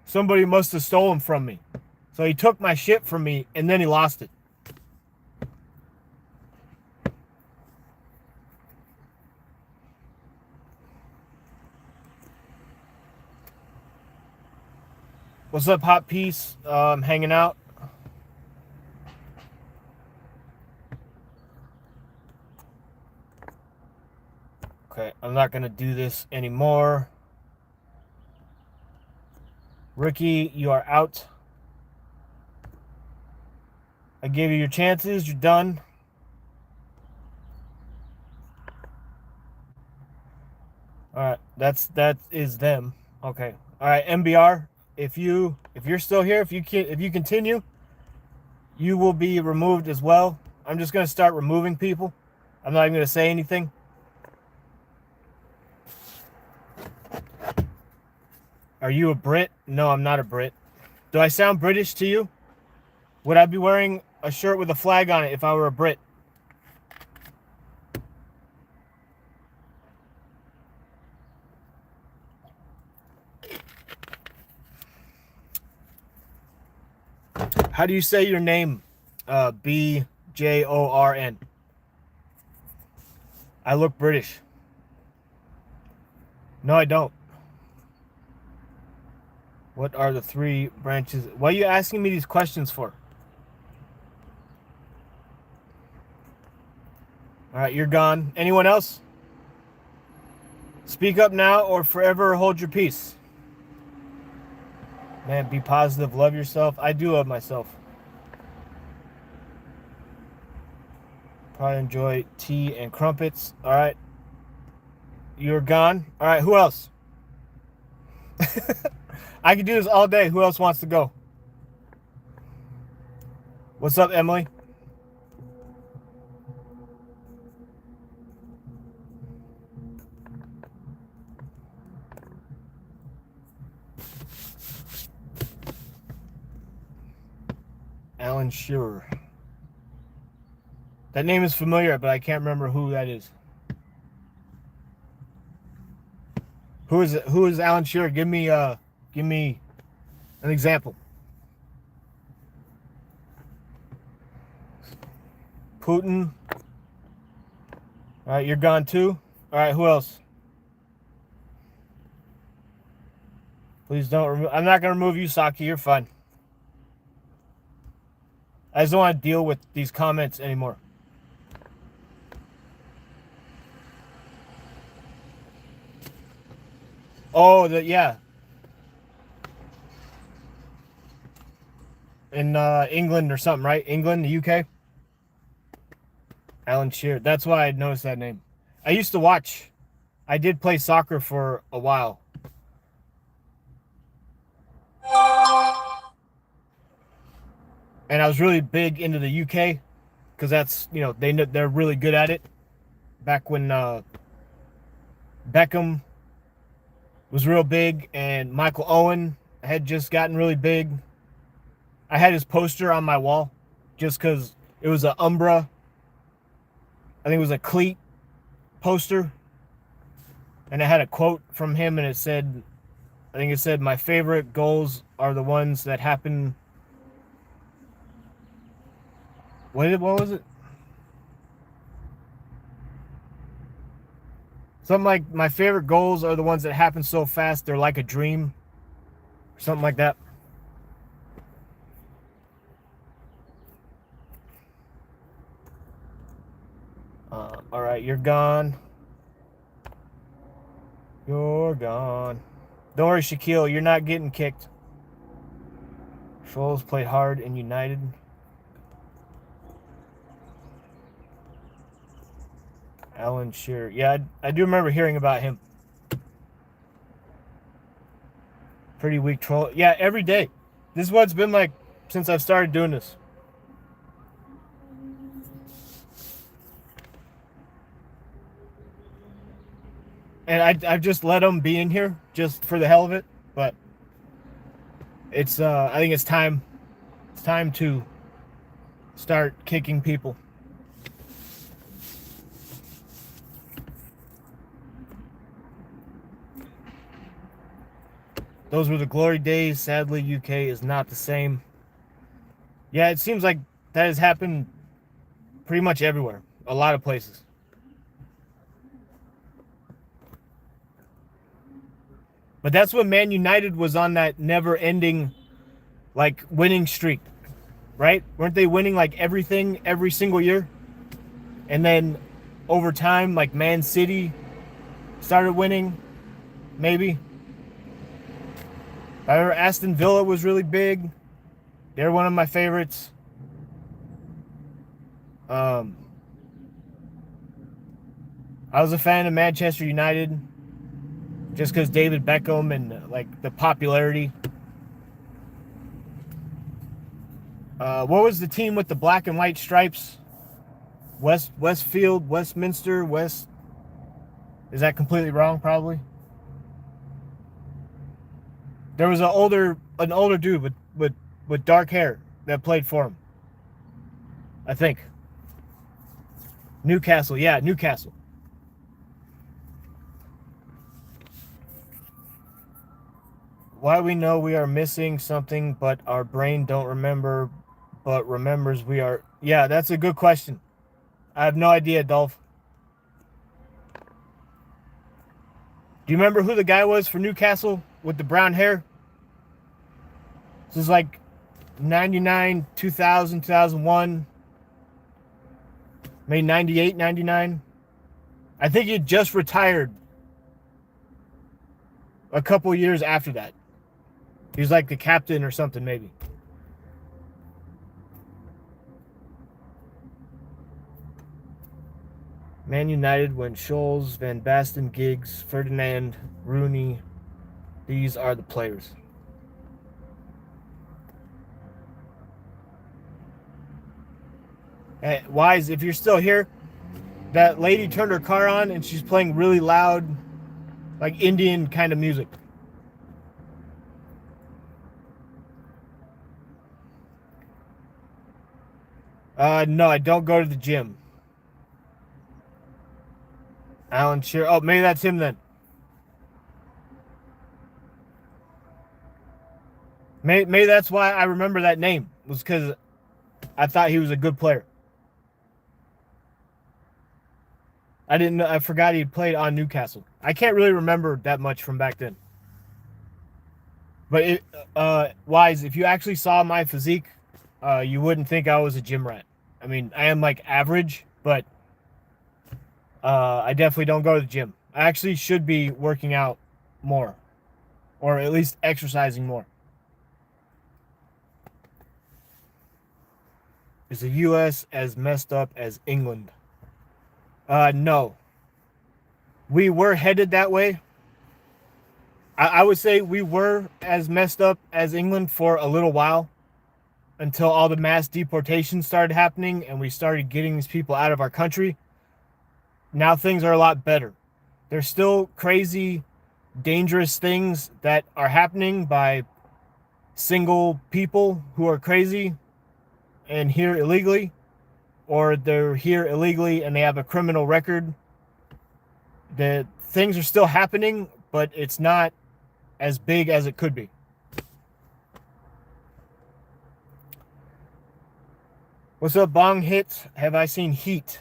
Speaker 1: somebody must have stolen from me. So he took my shit from me and then he lost it. What's up, Hot Piece? I'm hanging out. Okay, I'm not going to do this anymore. Ricky, you are out. I gave you your chances. You're done. All right, that is them. Okay. All right, MBR. If you're still here, if you continue, you will be removed as well. I'm just gonna start removing people. I'm not even gonna say anything. Are you a Brit? No, I'm not a Brit. Do I sound British to you? Would I be wearing a shirt with a flag on it if I were a Brit? How do you say your name? Bjorn. I look British. No, I don't. What are the 3 branches? Why are you asking me these questions for? All right, you're gone. Anyone else? Speak up now or forever hold your peace. Man, be positive. Love yourself. I do love myself. Probably enjoy tea and crumpets. All right. You're gone. All right, who else? I could do this all day. Who else wants to go? What's up, Emily? Alan Shearer. That name is familiar, but I can't remember who that is. Who is it? Who is Alan Shearer? Give me an example. Putin. All right, you're gone too. All right, who else? Please don't remove. I'm not gonna remove you, Saki. You're fine. I just don't want to deal with these comments anymore. Oh, yeah. In England or something, right? England, the UK. Alan Shearer. That's why I noticed that name. I used to watch. I did play soccer for a while. And I was really big into the UK because that's, they're really good at it. Back when Beckham was real big and Michael Owen had just gotten really big. I had his poster on my wall just because it was an Umbra. I think it was a cleat poster. And it had a quote from him and it said, my favorite goals are the ones that happen. What was it? Something like, my favorite goals are the ones that happen so fast they're like a dream. Or something like that. All right, you're gone. You're gone. Don't worry, Shaquille, you're not getting kicked. Scholes played hard and United. Alan Shearer. Yeah, I do remember hearing about him. Pretty weak troll. Yeah, every day. This is what it's been like since I've started doing this. And I've just let them be in here just for the hell of it. But it's I think it's time. It's time to start kicking people. Those were the glory days. Sadly, UK is not the same. Yeah, it seems like that has happened pretty much everywhere. A lot of places. But that's when Man United was on that never-ending, winning streak, right? Weren't they winning, everything every single year? And then, over time, Man City started winning, maybe. I remember Aston Villa was really big. They're one of my favorites. I was a fan of Manchester United just because David Beckham and the popularity. What was the team with the black and white stripes? Westfield, Westminster, West. Is that completely wrong? Probably. There was an older dude with dark hair that played for him. I think. Newcastle, yeah, Newcastle. Why we know we are missing something, but our brain don't remember, but remembers we are. Yeah, that's a good question. I have no idea, Dolph. Do you remember who the guy was for Newcastle with the brown hair? This is like 99, 2000, 2001, maybe 98, 99. I think he just retired a couple years after that. He was like the captain or something, maybe. Man United when Scholes, Van Basten, Giggs, Ferdinand, Rooney. These are the players. Hey, Wise, if you're still here, that lady turned her car on and she's playing really loud, like Indian kind of music. No, I don't go to the gym. Alan Shearer. Oh, maybe that's him then. Maybe that's why I remember that name, was because I thought he was a good player. I didn't know, I forgot he played on Newcastle. I can't really remember that much from back then. But Wise, if you actually saw my physique, you wouldn't think I was a gym rat. I mean, I am like average, but I definitely don't go to the gym. I actually should be working out more, or at least exercising more. Is the U.S. as messed up as England? No. We were headed that way. I would say we were as messed up as England for a little while, until all the mass deportations started happening and we started getting these people out of our country. Now things are a lot better. There's still crazy, dangerous things that are happening by single people who are crazy and here illegally, or they're here illegally and they have a criminal record. The things are still happening, but it's not as big as it could be. What's up, Bong Hits? Have I seen Heat?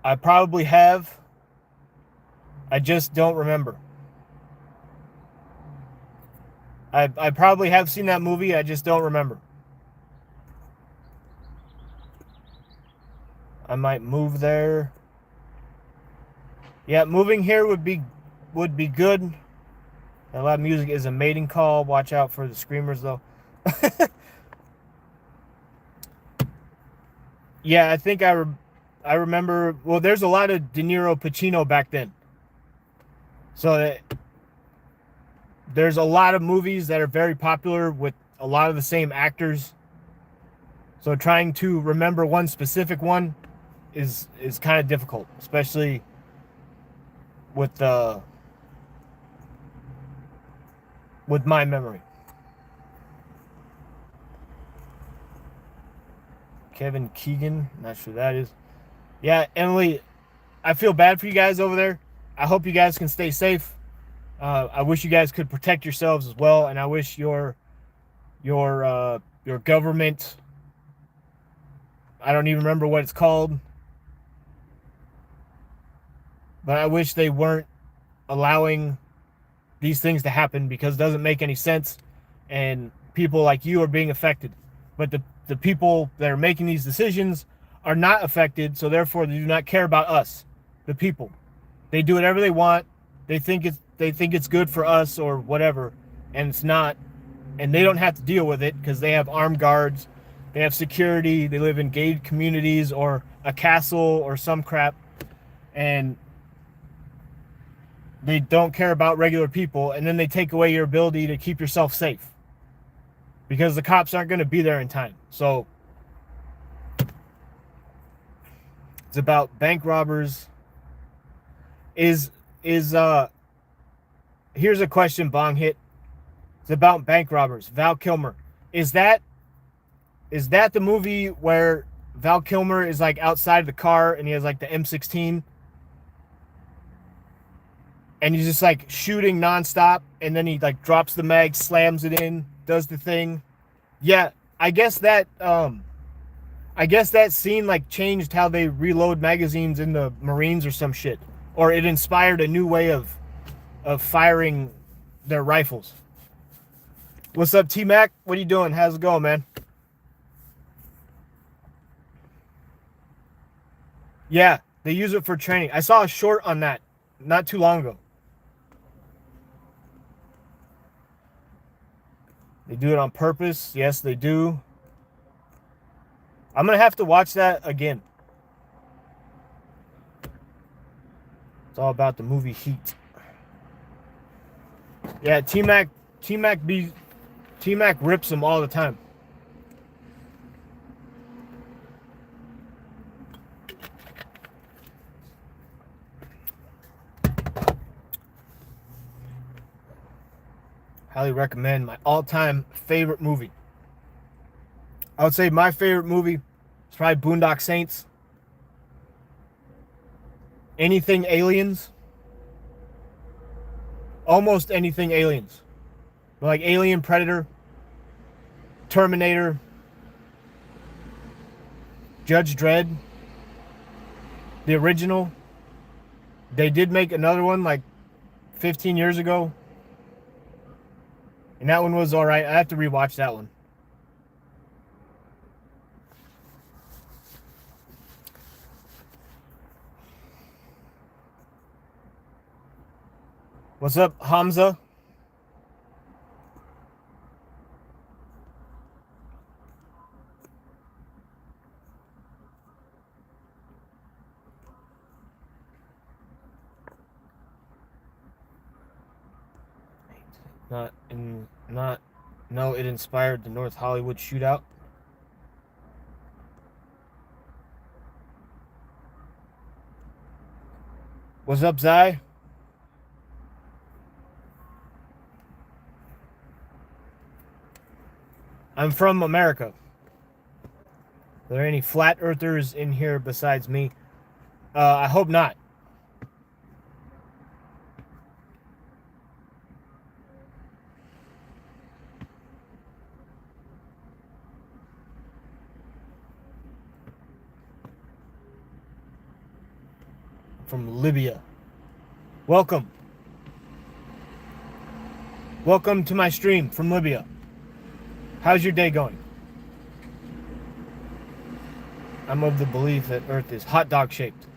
Speaker 1: I probably have. I just don't remember. I probably have seen that movie. I just don't remember. I might move there. Yeah, moving here would be good. A lot of music is a mating call. Watch out for the screamers, though. Yeah, I think I remember. Well, there's a lot of De Niro, Pacino back then. So there's a lot of movies that are very popular with a lot of the same actors. So trying to remember one specific one is kind of difficult, especially with my memory. Kevin Keegan, not sure who that is. Yeah, Emily, I feel bad for you guys over there. I hope you guys can stay safe. I wish you guys could protect yourselves as well, and I wish your government, I don't even remember what it's called, but I wish they weren't allowing these things to happen, because it doesn't make any sense, and people like you are being affected. But the people that are making these decisions are not affected, so therefore they do not care about us, the people. They do whatever they want. They think it's good for us or whatever, and it's not. And they don't have to deal with it because they have armed guards, they have security, they live in gated communities or a castle or some crap, and they don't care about regular people. And then they take away your ability to keep yourself safe because the cops aren't going to be there in time. So it's about bank robbers. Here's a question, Bong Hit. It's about bank robbers. Val Kilmer. Is that the movie where Val Kilmer is like outside the car and he has like the M16 and he's just like shooting nonstop and then he like drops the mag, slams it in, does the thing? Yeah, I guess that scene like changed how they reload magazines in the Marines or some shit, or it inspired a new way of firing their rifles. What's up, T-Mac? What are you doing? How's it going, man? Yeah, they use it for training. I saw a short on that not too long ago. They do it on purpose. Yes, they do. I'm going to have to watch that again. It's all about the movie Heat. Yeah, T-Mac rips them all the time. Highly recommend. My all-time favorite movie. I would say my favorite movie is probably Boondock Saints. Anything aliens. Almost anything aliens. Like Alien, Predator, Terminator, Judge Dredd, the original. They did make another one like 15 years ago. And that one was alright. I have to rewatch that one. What's up, Hamza? No, it inspired the North Hollywood shootout. What's up, Zai? I'm from America. Are there any flat earthers in here besides me? I hope not. From Libya. Welcome. Welcome to my stream from Libya. How's your day going? I'm of the belief that Earth is hot dog shaped.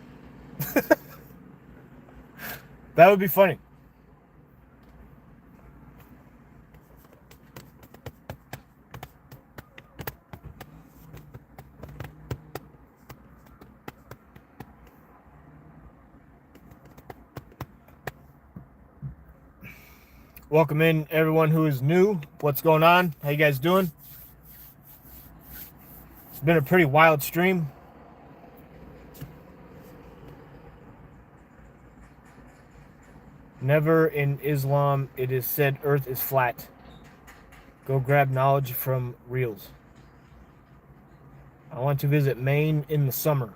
Speaker 1: That would be funny. Welcome in everyone who is new. What's going on? How you guys doing? It's been a pretty wild stream. Never in Islam it is said Earth is flat. Go grab knowledge from reels. I want to visit Maine in the summer.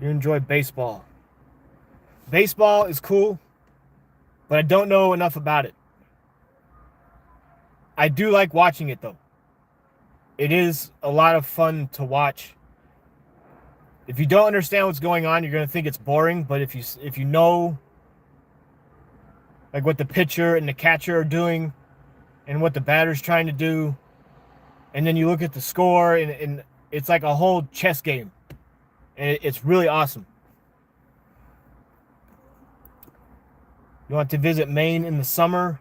Speaker 1: You enjoy baseball. Baseball is cool, but I don't know enough about it. I do like watching it though. It is a lot of fun to watch. If you don't understand what's going on, you're going to think it's boring, but if you know like what the pitcher and the catcher are doing and what the batter's trying to do, and then you look at the score and it's like a whole chess game. And it's really awesome. You want to visit Maine in the summer?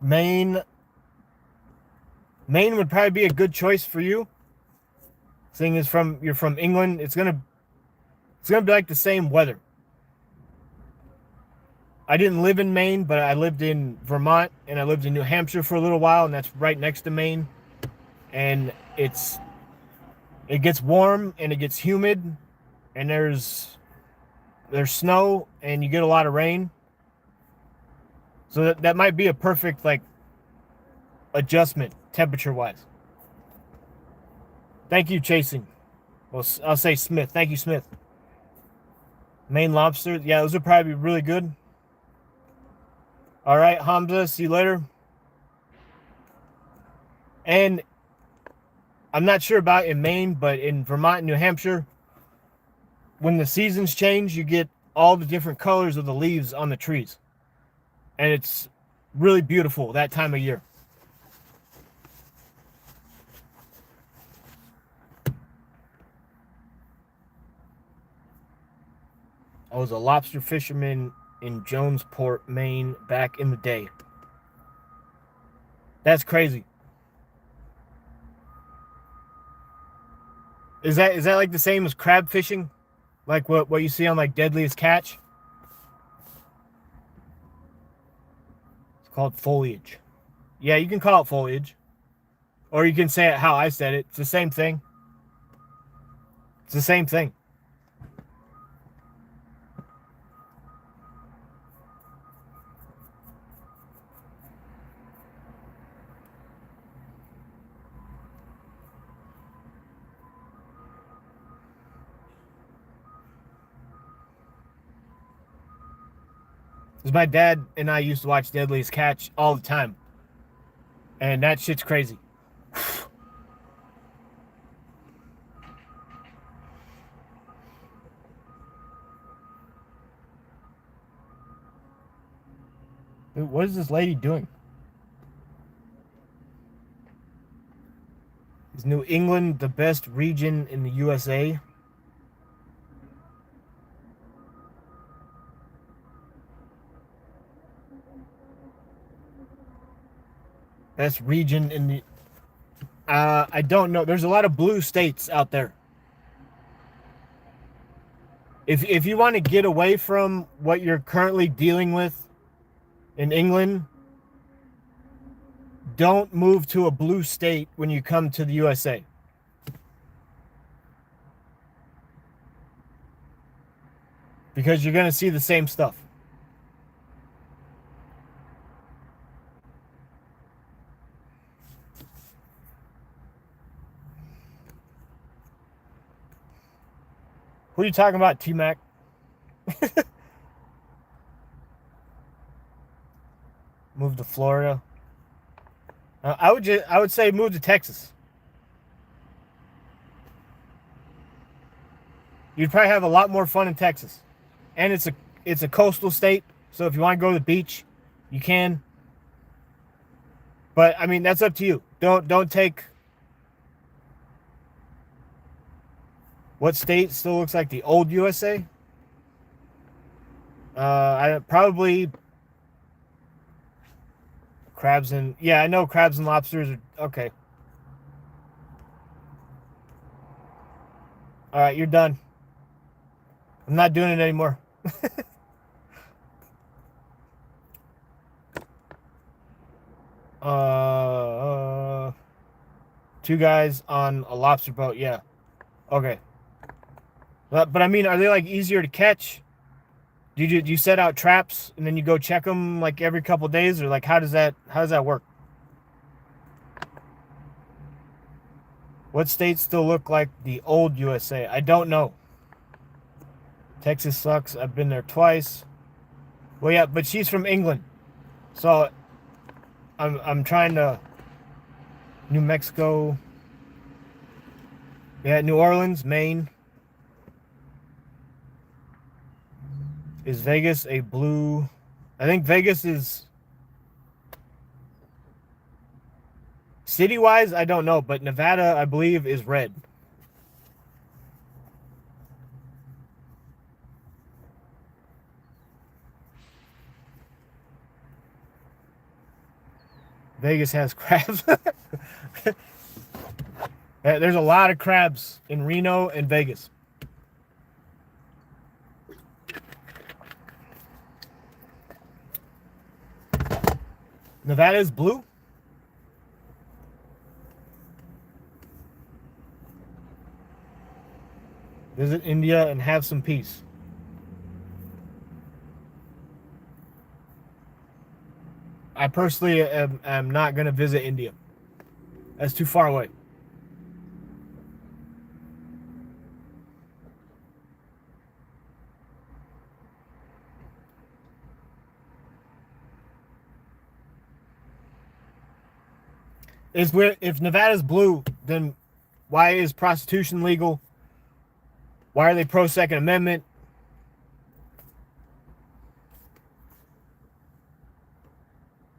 Speaker 1: Maine would probably be a good choice for you. Seeing as you're from England, it's gonna be like the same weather. I didn't live in Maine, but I lived in Vermont and I lived in New Hampshire for a little while, and that's right next to Maine. And it gets warm and it gets humid, and there's snow and you get a lot of rain. So that might be a perfect like adjustment temperature wise. Thank you, Chasing. Well, I'll say Smith. Thank you, Smith. Maine lobster. Yeah, those would probably be really good. All right, Hamza. See you later. And I'm not sure about in Maine, but in Vermont and New Hampshire, when the seasons change, you get all the different colors of the leaves on the trees. And it's really beautiful that time of year. I was a lobster fisherman in Jonesport, Maine back in the day. That's crazy. Is that like the same as crab fishing? Like what you see on like Deadliest Catch? It's called foliage. Yeah, you can call it foliage. Or you can say it how I said it. It's the same thing. It's the same thing. Because my dad and I used to watch Deadliest Catch all the time. And that shit's crazy. Dude, what is this lady doing? Is New England the best region in the USA? Best region in the... I don't know. There's a lot of blue states out there. If you want to get away from what you're currently dealing with in England, don't move to a blue state when you come to the USA. Because you're going to see the same stuff. Who are you talking about, T-Mac? Move to Florida. I would say move to Texas. You'd probably have a lot more fun in Texas. And it's a coastal state, so if you want to go to the beach, you can. But I mean, that's up to you. Don't take... What state still looks like the old USA? I probably crabs and... Yeah, I know crabs and lobsters are... Okay. All right, you're done. I'm not doing it anymore. Two guys on a lobster boat. Yeah. Okay. But I mean, are they like easier to catch? Do you set out traps and then you go check them like every couple days, or like how does that work? What states still look like the old USA? I don't know. Texas sucks. I've been there twice. Well, yeah, but she's from England, so I'm trying to... New Mexico. Yeah, New Orleans, Maine. Is Vegas a blue? I think Vegas is... City-wise, I don't know, but Nevada, I believe, is red. Vegas has crabs. There's a lot of crabs in Reno and Vegas. Nevada is blue? Visit India and have some peace. I personally am not going to visit India. That's too far away. Is where if Nevada's blue, then why is prostitution legal? Why are they pro Second Amendment?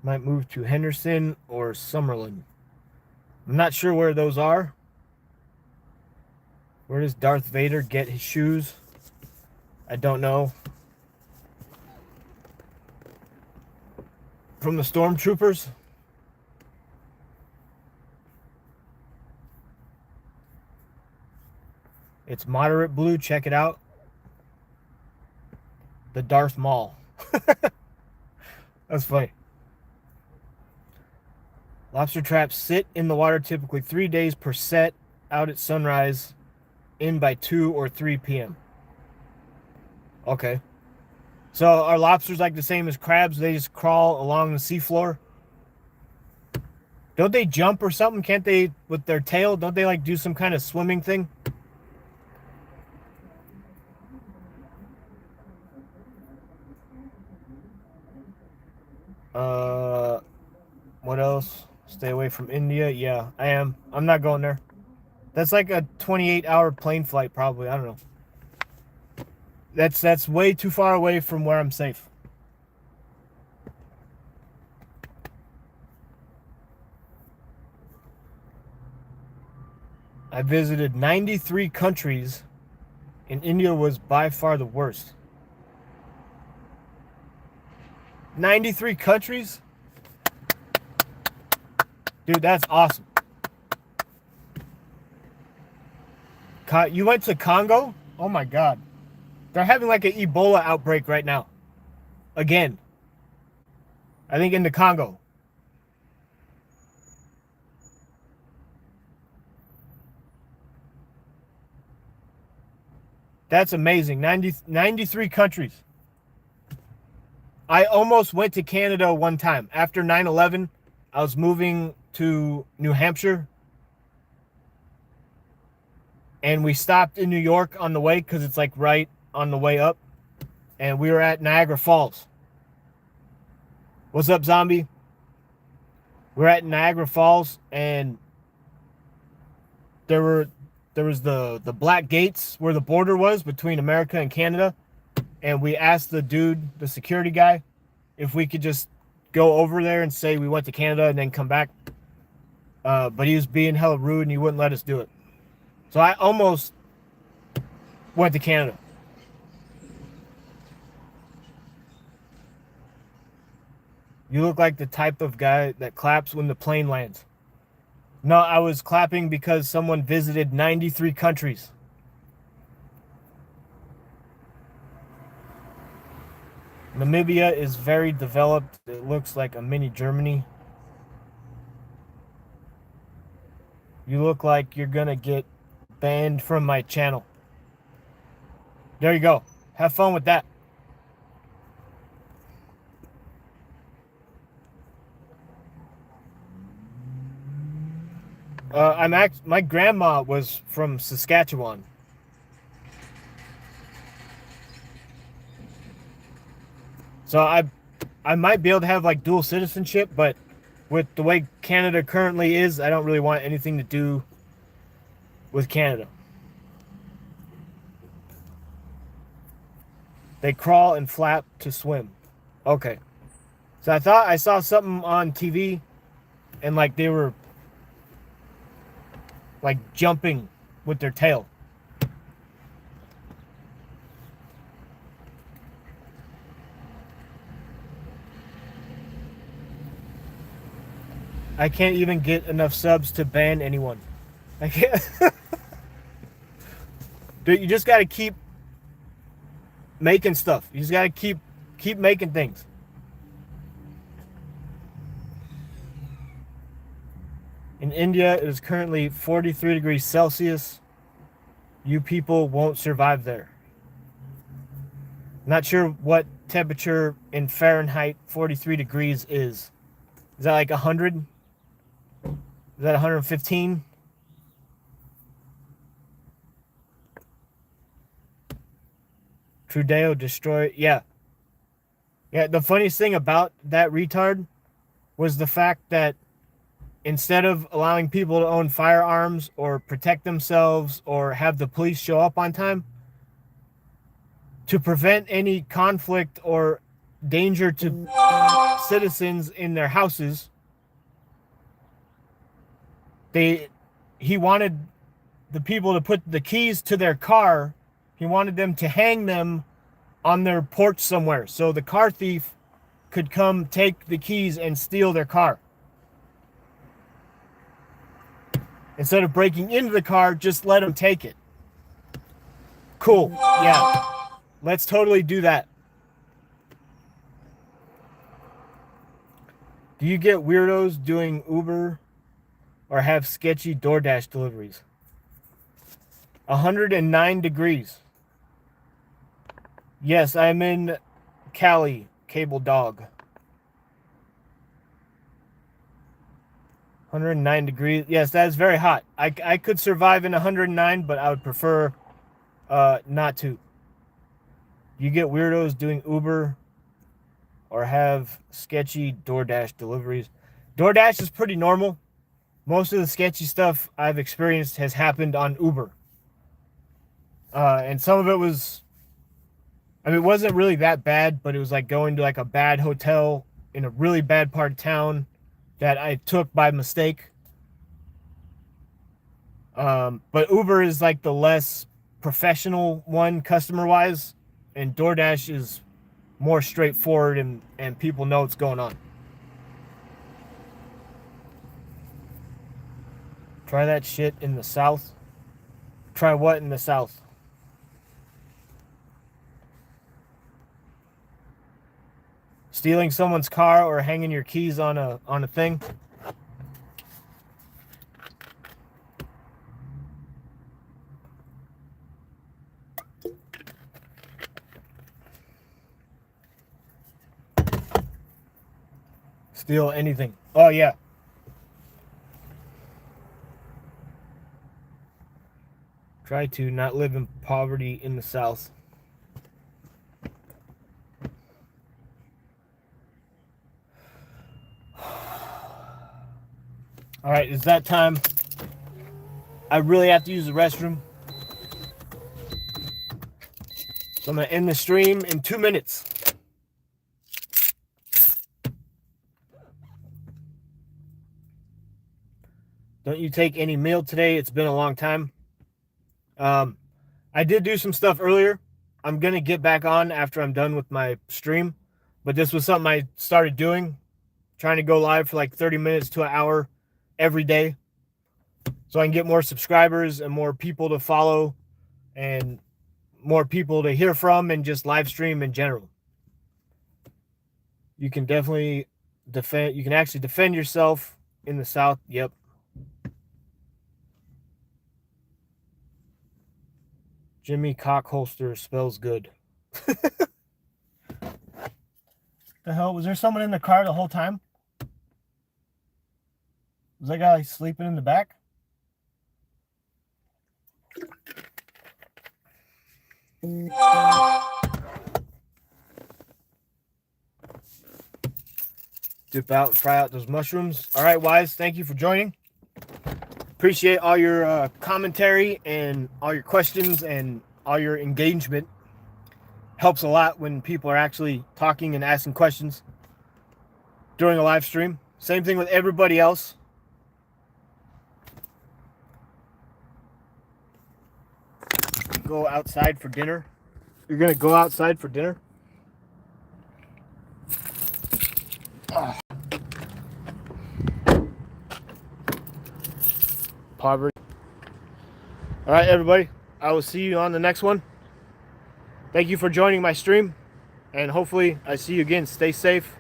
Speaker 1: Might move to Henderson or Summerlin. I'm not sure where those are. Where does Darth Vader get his shoes? I don't know. From the stormtroopers? It's moderate blue. Check it out. The Darth Maul. That's funny. Lobster traps sit in the water typically 3 days per set, out at sunrise, in by 2 or 3 p.m. Okay. So are lobsters like the same as crabs? They just crawl along the seafloor? Don't they jump or something? Can't they, with their tail, don't they like do some kind of swimming thing? What else? Stay away from India. Yeah, I am. I'm not going there. That's like a 28-hour plane flight, probably. I don't know. That's way too far away from where I'm safe. I visited 93 countries, and India was by far the worst. 93 countries? Dude, that's awesome. You went to Congo? Oh my God. They're having like an Ebola outbreak right now. Again. I think in the Congo. That's amazing. 93 countries. I almost went to Canada one time. After 9/11, I was moving to New Hampshire. And we stopped in New York on the way because it's like right on the way up. And we were at Niagara Falls. What's up, zombie? We're at Niagara Falls, and there was the black gates where the border was between America and Canada. And we asked the dude, the security guy, if we could just go over there and say we went to Canada and then come back. But he was being hella rude and he wouldn't let us do it. So I almost went to Canada. You look like the type of guy that claps when the plane lands. No, I was clapping because someone visited 93 countries. Namibia is very developed. It looks like a mini Germany. You look like you're gonna get banned from my channel. There you go. Have fun with that. My grandma was from Saskatchewan. So I might be able to have like dual citizenship, but with the way Canada currently is, I don't really want anything to do with Canada. They crawl and flap to swim. Okay. So I thought I saw something on TV and like they were like jumping with their tail. I can't even get enough subs to ban anyone. I can't. Dude, you just got to keep making stuff. You just got to keep making things. In India, it is currently 43 degrees Celsius. You people won't survive there. Not sure what temperature in Fahrenheit 43 degrees is. Is that like 100? Is that 115? Trudeau destroyed. Yeah. Yeah, the funniest thing about that retard was the fact that instead of allowing people to own firearms or protect themselves or have the police show up on time, to prevent any conflict or danger to citizens in their houses, he wanted the people to put the keys to their car. He wanted them to hang them on their porch somewhere so the car thief could come take the keys and steal their car. Instead of breaking into the car, just let them take it. Cool. Yeah. Let's totally do that. Do you get weirdos doing Uber or have sketchy DoorDash deliveries? 109 degrees. Yes, I'm in Cali, Cable Dog. 109 degrees. Yes, that is very hot. I could survive in 109, but I would prefer not to. You get weirdos doing Uber or have sketchy DoorDash deliveries. DoorDash is pretty normal. Most of the sketchy stuff I've experienced has happened on Uber. And some of it was, I mean, it wasn't really that bad, but it was like going to like a bad hotel in a really bad part of town that I took by mistake. But Uber is like the less professional one customer-wise, and DoorDash is more straightforward and people know what's going on. Try that shit in the South. Try what in the South? Stealing someone's car or hanging your keys on a thing? Steal anything. Oh, yeah. Try to not live in poverty in the South. All right, it's that time. I really have to use the restroom. So I'm going to end the stream in 2 minutes. Don't you take any meal today? It's been a long time. I did do some stuff earlier. I'm going to get back on after I'm done with my stream. But this was something I started doing. Trying to go live for like 30 minutes to an hour every day. So I can get more subscribers and more people to follow. And more people to hear from and just live stream in general. You can definitely defend. You can actually defend yourself in the South. Yep. Jimmy Cockholster spells good. The hell? Was there someone in the car the whole time? Was that guy sleeping in the back? Dip out, try out those mushrooms. All right, Wise, thank you for joining. Appreciate all your commentary and all your questions and all your engagement. Helps a lot when people are actually talking and asking questions during a live stream. Same thing with everybody else. Go outside for dinner. You're gonna go outside for dinner? Oh. Poverty. All right, everybody. I will see you on the next one. Thank you for joining my stream, and hopefully I see you again. Stay safe.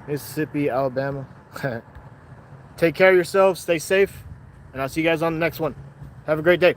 Speaker 1: Mississippi, Alabama. Take care of yourselves. Stay safe, and I'll see you guys on the next one. Have a great day.